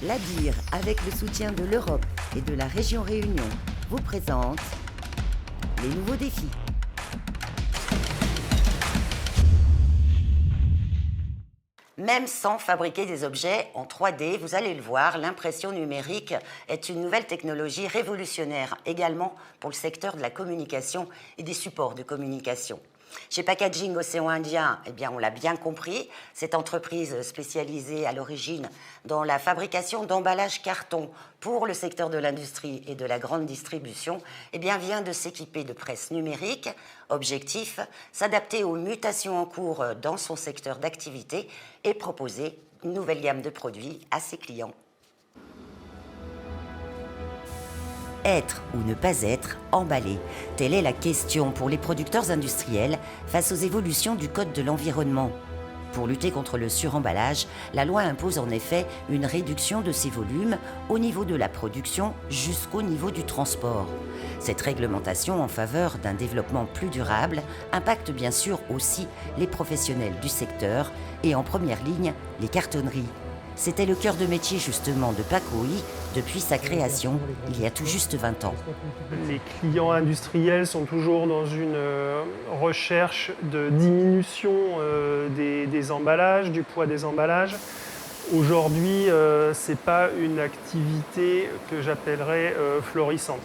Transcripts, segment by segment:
L'ADIR, avec le soutien de l'Europe et de la région Réunion, vous présente les nouveaux défis. Même sans fabriquer des objets en 3D, vous allez le voir, l'impression numérique est une nouvelle technologie révolutionnaire également pour le secteur de la communication et des supports de communication. Chez Packaging Océan Indien, eh bien, on l'a bien compris, cette entreprise spécialisée à l'origine dans la fabrication d'emballages carton pour le secteur de l'industrie et de la grande distribution, eh bien, vient de s'équiper de presse numérique. Objectif, s'adapter aux mutations en cours dans son secteur d'activité et proposer une nouvelle gamme de produits à ses clients. Être ou ne pas être emballé, telle est la question pour les producteurs industriels face aux évolutions du Code de l'environnement. Pour lutter contre le suremballage, la loi impose en effet une réduction de ces volumes au niveau de la production jusqu'au niveau du transport. Cette réglementation en faveur d'un développement plus durable impacte bien sûr aussi les professionnels du secteur et en première ligne les cartonneries. C'était le cœur de métier justement de Pacoï depuis sa création il y a tout juste 20 ans. Les clients industriels sont toujours dans une recherche de diminution des emballages, du poids des emballages. Aujourd'hui, ce n'est pas une activité que j'appellerais florissante.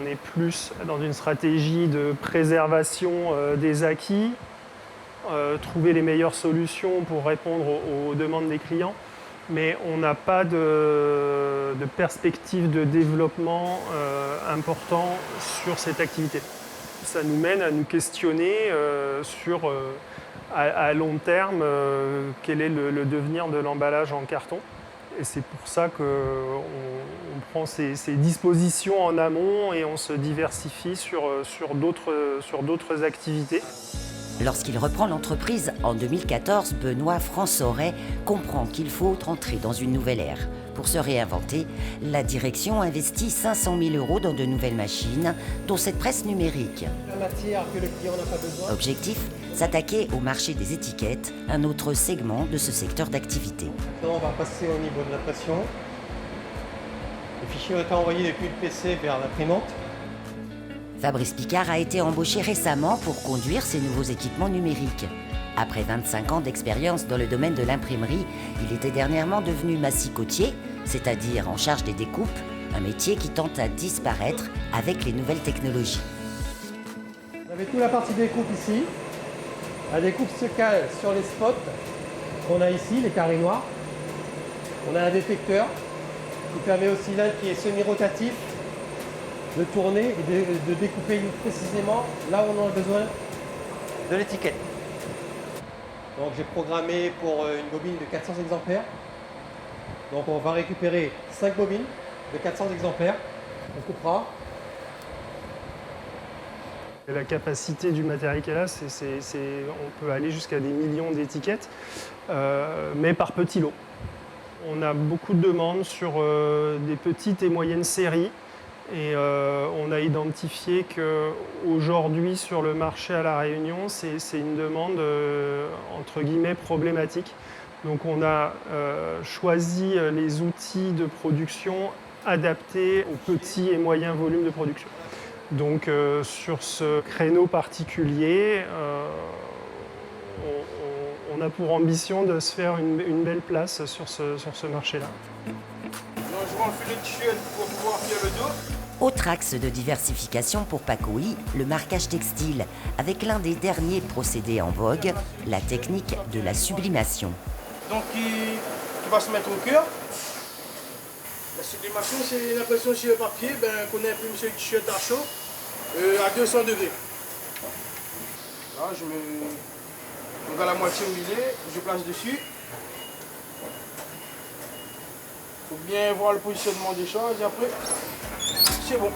On est plus dans une stratégie de préservation des acquis, trouver les meilleures solutions pour répondre aux demandes des clients. Mais on n'a pas de perspective de développement important sur cette activité. Ça nous mène à nous questionner sur, à long terme, quel est le devenir de l'emballage en carton. Et c'est pour ça qu'on prend ces dispositions en amont et on se diversifie sur d'autres activités. Lorsqu'il reprend l'entreprise en 2014, Benoît Françoret comprend qu'il faut entrer dans une nouvelle ère. Pour se réinventer, la direction investit 500 000 € dans de nouvelles machines, dont cette presse numérique. La matière que le client n'a pas besoin. Objectif, s'attaquer au marché des étiquettes, un autre segment de ce secteur d'activité. Maintenant, on va passer au niveau de l'impression. Le fichier est envoyé depuis le PC vers l'imprimante. Fabrice Picard a été embauché récemment pour conduire ces nouveaux équipements numériques. Après 25 ans d'expérience dans le domaine de l'imprimerie, il était dernièrement devenu massicotier, c'est-à-dire en charge des découpes, un métier qui tente à disparaître avec les nouvelles technologies. Vous avez toute la partie découpe ici. La découpe se cale sur les spots qu'on a ici, les carrés noirs. On a un détecteur qui permet au cylindre qui est semi-rotatif de tourner et de découper précisément là où on a besoin de l'étiquette. Donc j'ai programmé pour une bobine de 400 exemplaires. Donc on va récupérer 5 bobines de 400 exemplaires. On coupera. Et la capacité du matériel qu'elle a, on peut aller jusqu'à des millions d'étiquettes, mais par petits lots. On a beaucoup de demandes sur des petites et moyennes séries. Et on a identifié qu'aujourd'hui, sur le marché à La Réunion, c'est une demande entre guillemets problématique. Donc on a choisi les outils de production adaptés aux petits et moyens volumes de production. Donc sur ce créneau particulier, on a pour ambition de se faire une belle place sur ce marché-là. Je m'enfile le t-shirt pour pouvoir faire le dos. Autre axe de diversification pour Pacoï, le marquage textile, avec l'un des derniers procédés en vogue, la technique de la sublimation. Donc qui va se mettre au cœur. La sublimation, c'est l'impression sur le papier qu'on imprime sur le t-shirt à chaud à 200 degrés. Là, je mets donc à la moitié où il est, je place dessus. Il faut bien voir le positionnement des choses et après, c'est bon.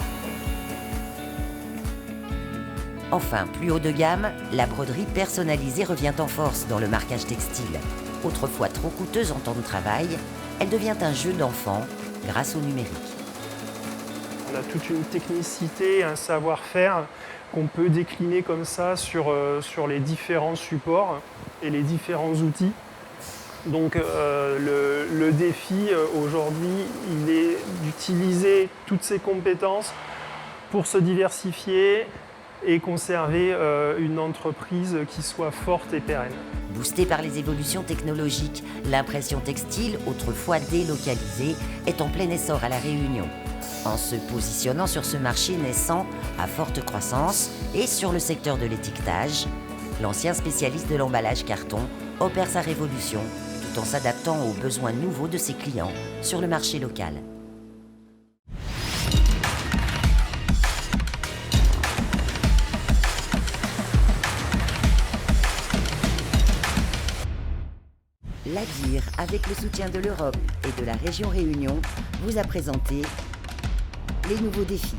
Enfin, plus haut de gamme, la broderie personnalisée revient en force dans le marquage textile. Autrefois trop coûteuse en temps de travail, elle devient un jeu d'enfant grâce au numérique. On a toute une technicité, un savoir-faire qu'on peut décliner comme ça sur les différents supports et les différents outils. Donc le défi aujourd'hui, il est d'utiliser toutes ces compétences pour se diversifier et conserver une entreprise qui soit forte et pérenne. Boostée par les évolutions technologiques, l'impression textile, autrefois délocalisée, est en plein essor à La Réunion. En se positionnant sur ce marché naissant à forte croissance et sur le secteur de l'étiquetage, l'ancien spécialiste de l'emballage carton opère sa révolution tout en s'adaptant aux besoins nouveaux de ses clients sur le marché local. L'ADIR, avec le soutien de l'Europe et de la région Réunion, vous a présenté les nouveaux défis.